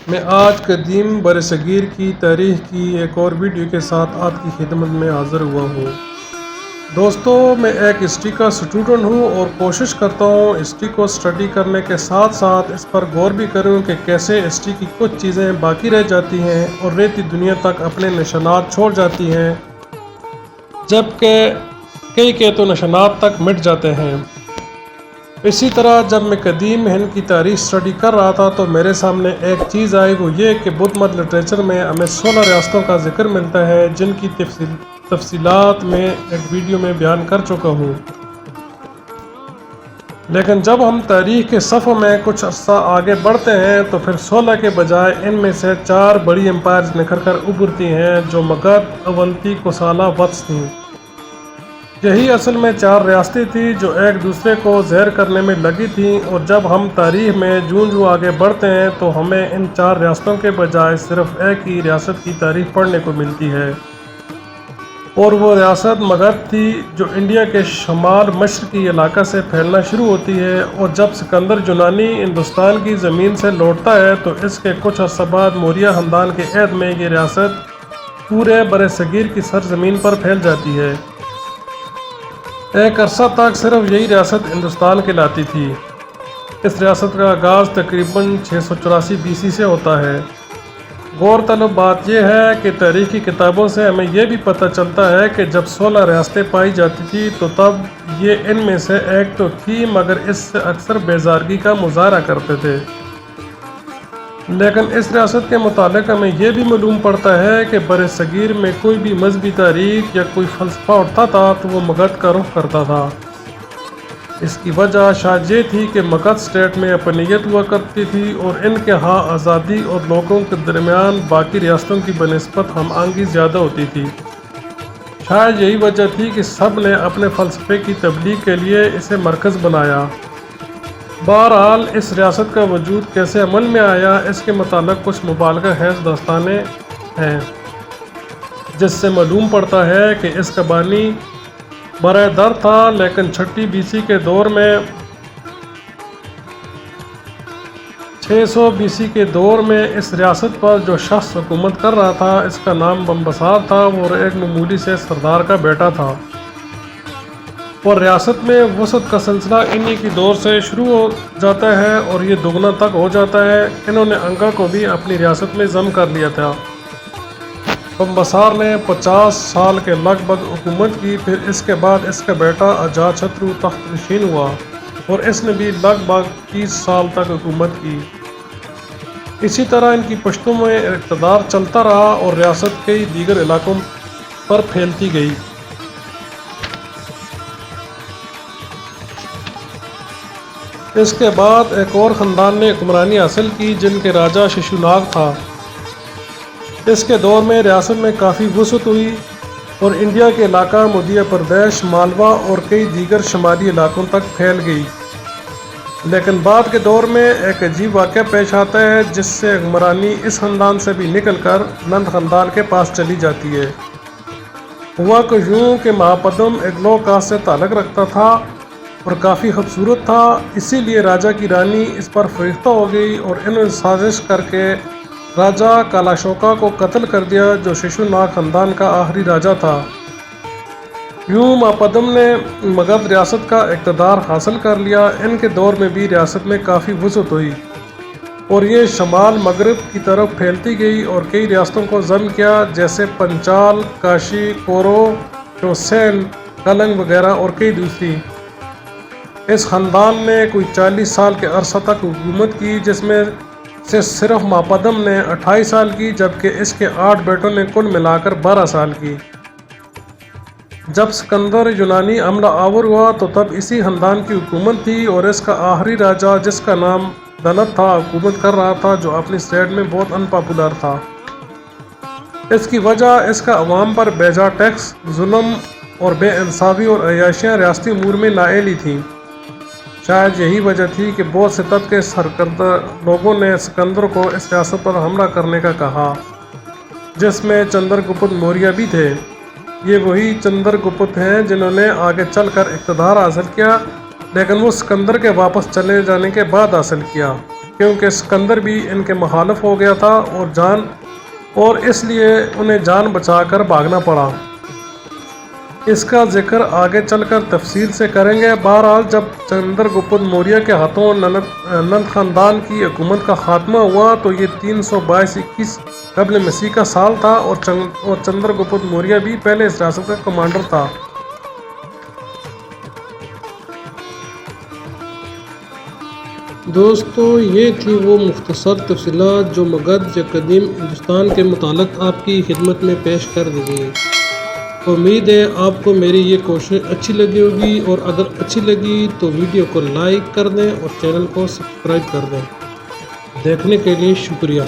میں آج قدیم برصغیر کی تاریخ کی ایک اور ویڈیو کے ساتھ آپ کی خدمت میں حاضر ہوا ہوں۔ دوستو، میں ایک ہسٹری کا اسٹوڈنٹ ہوں اور کوشش کرتا ہوں ہسٹری کو اسٹڈی کرنے کے ساتھ ساتھ اس پر غور بھی کروں کہ کیسے ہسٹری کی کچھ چیزیں باقی رہ جاتی ہیں اور رہتی دنیا تک اپنے نشانات چھوڑ جاتی ہیں، جبکہ کئی کے تو نشانات تک مٹ جاتے ہیں۔ اسی طرح جب میں قدیم ہند کی تاریخ اسٹڈی کر رہا تھا تو میرے سامنے ایک چیز آئی، وہ یہ کہ بدھ مت لٹریچر میں ہمیں 16 ریاستوں کا ذکر ملتا ہے، جن کی تفصیلات میں ایک ویڈیو میں بیان کر چکا ہوں۔ لیکن جب ہم تاریخ کے صفحوں میں کچھ عرصہ آگے بڑھتے ہیں تو پھر 16 کے بجائے ان میں سے 4 بڑی امپائرز نکھر کر ابھرتی ہیں، جو مگدھ، اونتی، کوسالا، وتس تھیں۔ یہی اصل میں 4 ریاستیں تھیں جو ایک دوسرے کو زہر کرنے میں لگی تھیں، اور جب ہم تاریخ میں جوں آگے بڑھتے ہیں تو ہمیں ان 4 ریاستوں کے بجائے صرف ایک ہی ریاست کی تاریخ پڑھنے کو ملتی ہے، اور وہ ریاست مگدھ تھی، جو انڈیا کے شمال مشرقی علاقہ سے پھیلنا شروع ہوتی ہے۔ اور جب سکندر یونانی ہندوستان کی زمین سے لوٹتا ہے تو اس کے کچھ عرصہ بعد موریہ خاندان کے عہد میں یہ ریاست پورے برصغیر کی سرزمین پر پھیل جاتی ہے۔ ایک عرصہ تک صرف یہی ریاست ہندوستان کہلاتی تھی۔ اس ریاست کا آغاز تقریباً 684 BC سے ہوتا ہے۔ غور طلب بات یہ ہے کہ تاریخی کتابوں سے ہمیں یہ بھی پتہ چلتا ہے کہ جب 16 ریاستیں پائی جاتی تھی تو تب یہ ان میں سے ایک تو تھی، مگر اس سے اکثر بیزارگی کا مظاہرہ کرتے تھے۔ لیکن اس ریاست کے متعلق ہمیں یہ بھی معلوم پڑتا ہے کہ برصغیر میں کوئی بھی مذہبی تاریخ یا کوئی فلسفہ اٹھتا تھا تو وہ مگدھ کا رخ کرتا تھا۔ اس کی وجہ شاید یہ تھی کہ مگدھ اسٹیٹ میں اقلیت ہوا کرتی تھی اور ان کے ہاں آزادی اور لوگوں کے درمیان باقی ریاستوں کی بنسبت ہم آہنگی زیادہ ہوتی تھی۔ شاید یہی وجہ تھی کہ سب نے اپنے فلسفے کی تبلیغ کے لیے اسے مرکز بنایا۔ بہرحال اس ریاست کا وجود کیسے عمل میں آیا، اس کے متعلق کچھ مبالغہ خیز داستانیں ہیں، جس سے معلوم پڑتا ہے کہ اس کا بانی برائے در تھا، لیکن 6 BC کے دور میں 600 BC کے دور میں اس ریاست پر جو شخص حکومت کر رہا تھا، اس کا نام بمبسار تھا، وہ ایک معمولی سے سردار کا بیٹا تھا، اور ریاست میں وسعت کا سلسلہ انہی کی دور سے شروع ہو جاتا ہے اور یہ دگنا تک ہو جاتا ہے۔ انہوں نے انگا کو بھی اپنی ریاست میں ضم کر لیا تھا۔ بمبسار نے 50 سال کے لگ بھگ حکومت کی، پھر اس کے بعد اس کا بیٹا اجات شترو تخت نشین ہوا اور اس نے بھی لگ بھگ 30 سال تک حکومت کی۔ اسی طرح ان کی پشتوں میں اقتدار چلتا رہا اور ریاست کئی دیگر علاقوں پر پھیلتی گئی۔ اس کے بعد ایک اور خاندان نے حکمرانی حاصل کی، جن کے راجا ششوناگ تھا۔ اس کے دور میں ریاست میں کافی وسعت ہوئی اور انڈیا کے علاقہ مدھیہ پردیش، مالوا اور کئی دیگر شمالی علاقوں تک پھیل گئی۔ لیکن بعد کے دور میں ایک عجیب واقعہ پیش آتا ہے، جس سے حکمرانی اس خاندان سے بھی نکل کر نند خاندان کے پاس چلی جاتی ہے۔ ہوا کہ یوں کہ مہاپدم ایک لو کاسٹ سے تعلق رکھتا تھا اور کافی خوبصورت تھا، اسی لیے راجا کی رانی اس پر فریفتہ ہو گئی اور انہوں نے سازش کر کے راجا کالاشوکا کو قتل کر دیا، جو ششوناگ خاندان کا آخری راجا تھا۔ یوں مہاپدم نے مگدھ ریاست کا اقتدار حاصل کر لیا۔ ان کے دور میں بھی ریاست میں کافی وسعت ہوئی اور یہ شمال مغرب کی طرف پھیلتی گئی اور کئی ریاستوں کو ضم کیا، جیسے پنچال، کاشی، کورو، چوسین، کلنگ وغیرہ اور کئی دوسری۔ اس خاندان نے کوئی 40 سال کے عرصہ تک حکومت کی، جس میں سے صرف مہاپدم نے 28 سال کی، جبکہ اس کے 8 بیٹوں نے کل ملا کر 12 سال کی۔ جب سکندر یونانی حملہ آور ہوا تو تب اسی خاندان کی حکومت تھی اور اس کا آخری راجا، جس کا نام دلت تھا، حکومت کر رہا تھا، جو اپنی اسٹیٹ میں بہت ان پاپولر تھا۔ اس کی وجہ اس کا عوام پر بیجا ٹیکس، ظلم اور بے انصافی اور عیاشیاں ریاستی امور میں نااہلی تھیں۔ شاید یہی وجہ تھی کہ بہت سے طبقے سرکردہ لوگوں نے سکندر کو اس ریاست پر حملہ کرنے کا کہا، جس میں چندر گپت موریہ بھی تھے۔ یہ وہی چندر گپت ہیں جنہوں نے آگے چل کر اقتدار حاصل کیا، لیکن وہ سکندر کے واپس چلے جانے کے بعد حاصل کیا۔ کیونکہ سکندر بھی ان کے مخالف ہو گیا تھا اور اس لیے انہیں جان بچا کر بھاگنا پڑا۔ اس کا ذکر آگے چل کر تفصیل سے کریں گے۔ بہرحال جب چندر گپت موریہ کے ہاتھوں نند خاندان کی حکومت کا خاتمہ ہوا تو یہ 322 قبل مسیح کا سال تھا اور چندر گپت موریہ بھی پہلے اس ریاست کا کمانڈر تھا۔ دوستو، یہ تھی وہ مختصر تفصیلات جو مگدھ یا قدیم ہندوستان کے متعلق آپ کی خدمت میں پیش کر دی گئی۔ امید ہے آپ کو میری یہ کوشش اچھی لگی ہوگی، اور اگر اچھی لگی تو ویڈیو کو لائک کر دیں اور چینل کو سبسکرائب کر دیں۔ دیکھنے کے لیے شکریہ۔